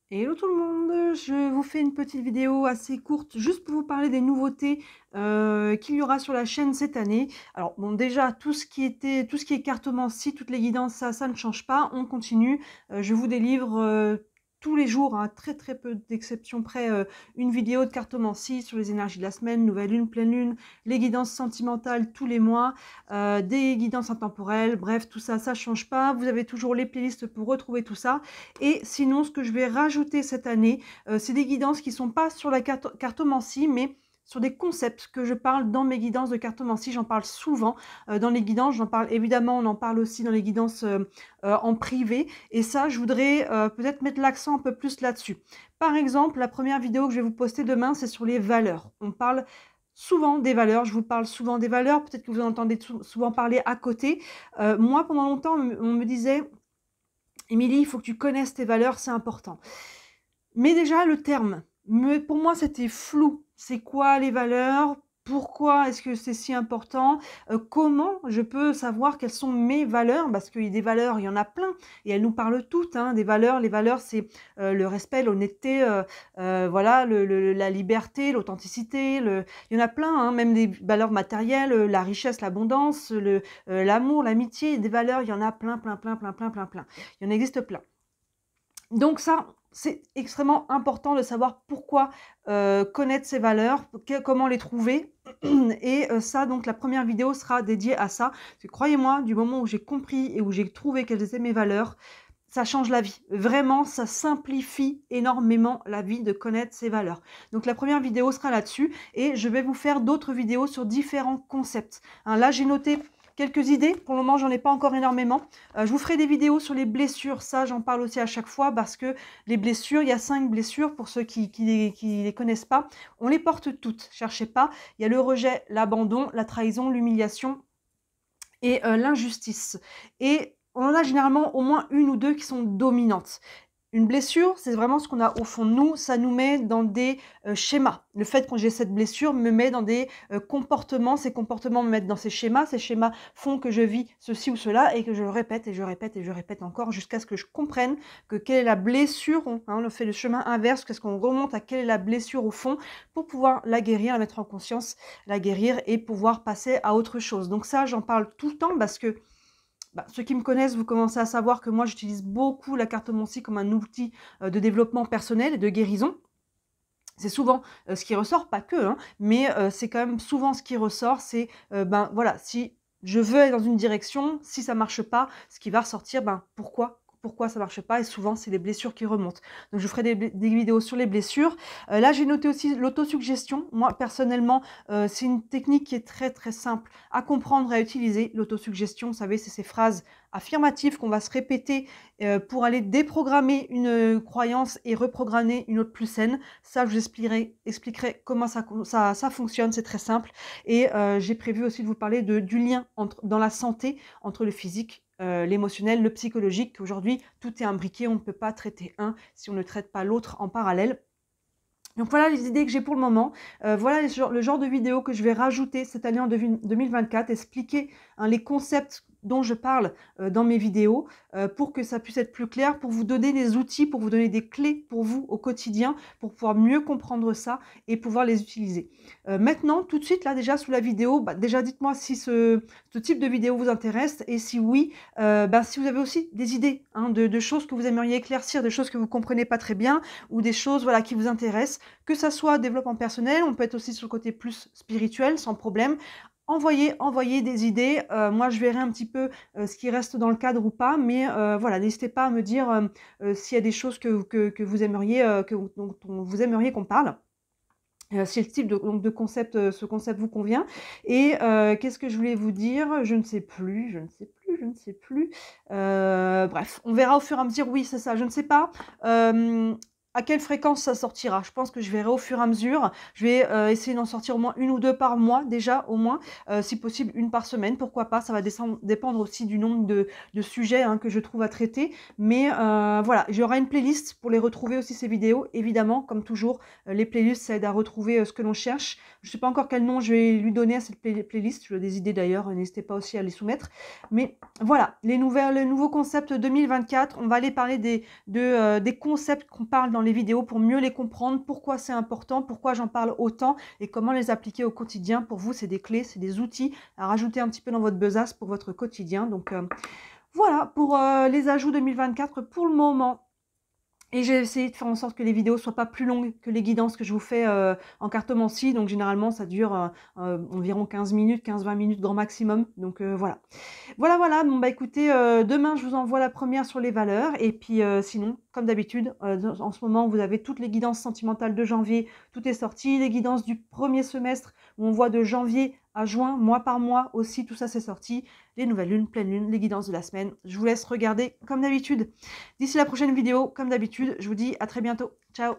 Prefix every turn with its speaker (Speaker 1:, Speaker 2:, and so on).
Speaker 1: Hello tout le monde, je vous fais une petite vidéo assez courte juste pour vous parler des nouveautés qu'il y aura sur la chaîne cette année. Alors bon, déjà tout ce qui est cartomancie, toutes les guidances, ça ne change pas, on continue. Je vous délivre tous les jours, hein, très peu d'exceptions près, une vidéo de cartomancie sur les énergies de la semaine, nouvelle lune, pleine lune, les guidances sentimentales tous les mois, des guidances intemporelles, bref tout ça, ça change pas. Vous avez toujours les playlists pour retrouver tout ça. Et sinon, ce que je vais rajouter cette année, c'est des guidances qui ne sont pas sur la cartomancie, mais sur des concepts que je parle dans mes guidances de cartomancie. J'en parle souvent dans les guidances. J'en parle évidemment, on en parle aussi dans les guidances en privé. Et ça, je voudrais peut-être mettre l'accent un peu plus là-dessus. Par exemple, la première vidéo que je vais vous poster demain, c'est sur les valeurs. On parle souvent des valeurs, je vous parle souvent des valeurs, peut-être que vous en entendez souvent parler à côté. Moi, pendant longtemps, on me disait Émilie, il faut que tu connaisses tes valeurs, c'est important. Mais déjà, le terme, pour moi, c'était flou. C'est quoi les valeurs? Pourquoi est-ce que c'est si important? Comment je peux savoir quelles sont mes valeurs? Parce que des valeurs, il y en a plein et elles nous parlent toutes, hein, des valeurs. Les valeurs, c'est le respect, l'honnêteté, voilà, la liberté, l'authenticité. Il y en a plein, hein, même des valeurs matérielles, la richesse, l'abondance, l'amour, l'amitié. Des valeurs, il y en a plein. Il y en existe plein. Donc ça, c'est extrêmement important de savoir pourquoi connaître ses valeurs, comment les trouver. Et ça, donc la première vidéo sera dédiée à ça. Croyez-moi, du moment où j'ai compris et où j'ai trouvé quelles étaient mes valeurs, ça change la vie. Vraiment, ça simplifie énormément la vie de connaître ses valeurs. Donc la première vidéo sera là-dessus et je vais vous faire d'autres vidéos sur différents concepts. Hein, là, j'ai noté quelques idées. Pour le moment, j'en ai pas encore énormément. Je vous ferai des vidéos sur les blessures. Ça, j'en parle aussi à chaque fois parce que les blessures, il y a 5 blessures pour ceux qui les connaissent pas. On les porte toutes, cherchez pas. Il y a le rejet, l'abandon, la trahison, l'humiliation et l'injustice. Et on en a généralement au moins une ou deux qui sont dominantes. Une blessure, c'est vraiment ce qu'on a au fond de nous, ça nous met dans des schémas. Le fait que j'ai cette blessure me met dans des comportements, ces comportements me mettent dans ces schémas font que je vis ceci ou cela et que je le répète et je répète et je répète encore jusqu'à ce que je comprenne que quelle est la blessure, on fait le chemin inverse, qu'est-ce qu'on remonte à quelle est la blessure au fond pour pouvoir la guérir, la mettre en conscience, la guérir et pouvoir passer à autre chose. Donc ça, j'en parle tout le temps parce que ceux qui me connaissent, vous commencez à savoir que moi, j'utilise beaucoup la cartomancie comme un outil de développement personnel et de guérison. C'est souvent ce qui ressort, pas que, hein, mais c'est quand même souvent ce qui ressort, c'est, voilà, si je veux aller dans une direction, si ça marche pas, ce qui va ressortir, pourquoi ça marche pas? Et souvent, c'est les blessures qui remontent. Donc je ferai des vidéos sur les blessures. Là, j'ai noté aussi l'autosuggestion. Moi, personnellement, c'est une technique qui est très simple à comprendre et à utiliser. L'autosuggestion, vous savez, c'est ces phrases affirmatives qu'on va se répéter pour aller déprogrammer une croyance et reprogrammer une autre plus saine. Ça, je vous expliquerai comment ça fonctionne, c'est très simple. Et j'ai prévu aussi de vous parler du lien dans la santé entre le physique, l'émotionnel, le psychologique. Aujourd'hui, tout est imbriqué, on ne peut pas traiter un si on ne traite pas l'autre en parallèle. Donc voilà les idées que j'ai pour le moment. Voilà le genre de vidéos que je vais rajouter cette année en 2024, expliquer les concepts dont je parle dans mes vidéos pour que ça puisse être plus clair, pour vous donner des outils, pour vous donner des clés pour vous au quotidien, pour pouvoir mieux comprendre ça et pouvoir les utiliser. Maintenant, tout de suite, là déjà sous la vidéo, déjà dites-moi si ce type de vidéo vous intéresse et si oui, si vous avez aussi des idées de choses que vous aimeriez éclaircir, de choses que vous ne comprenez pas très bien ou des choses voilà, qui vous intéressent. Que ça soit développement personnel, on peut être aussi sur le côté plus spirituel, sans problème. Envoyez des idées. Moi, je verrai un petit peu ce qui reste dans le cadre ou pas. Mais voilà, n'hésitez pas à me dire s'il y a des choses que vous aimeriez, dont vous aimeriez qu'on parle. Si le type de concept, ce concept vous convient. Et qu'est-ce que je voulais vous dire? Je ne sais plus. Bref, on verra au fur et à mesure. Oui, c'est ça, je ne sais pas. à quelle fréquence ça sortira. Je pense que je verrai au fur et à mesure. Je vais essayer d'en sortir au moins 1 ou 2 par mois déjà, au moins, si possible 1 par semaine, pourquoi pas. Ça va dépendre aussi du nombre de sujets, hein, que je trouve à traiter. Mais voilà, j'aurai une playlist pour les retrouver aussi ces vidéos. Évidemment, comme toujours, les playlists, ça aide à retrouver ce que l'on cherche. Je ne sais pas encore quel nom je vais lui donner à cette playlist. J'ai des idées d'ailleurs, n'hésitez pas aussi à les soumettre. Mais voilà, les nouveaux concepts 2024. On va aller parler des concepts qu'on parle dans les vidéos pour mieux les comprendre, pourquoi c'est important, pourquoi j'en parle autant et comment les appliquer au quotidien. Pour vous, c'est des clés, c'est des outils à rajouter un petit peu dans votre besace pour votre quotidien. Donc voilà pour les ajouts 2024 pour le moment. Et j'ai essayé de faire en sorte que les vidéos soient pas plus longues que les guidances que je vous fais en cartomancie. Donc généralement, ça dure environ 15 minutes, 15-20 minutes grand maximum. Donc voilà. Voilà, bon bah écoutez, demain je vous envoie la première sur les valeurs et puis sinon, comme d'habitude, en ce moment vous avez toutes les guidances sentimentales de janvier, tout est sorti, les guidances du premier semestre où on voit de janvier à juin, mois par mois aussi, tout ça c'est sorti, les nouvelles lunes, pleine lune, les guidances de la semaine. Je vous laisse regarder comme d'habitude. D'ici la prochaine vidéo, comme d'habitude, je vous dis à très bientôt. Ciao!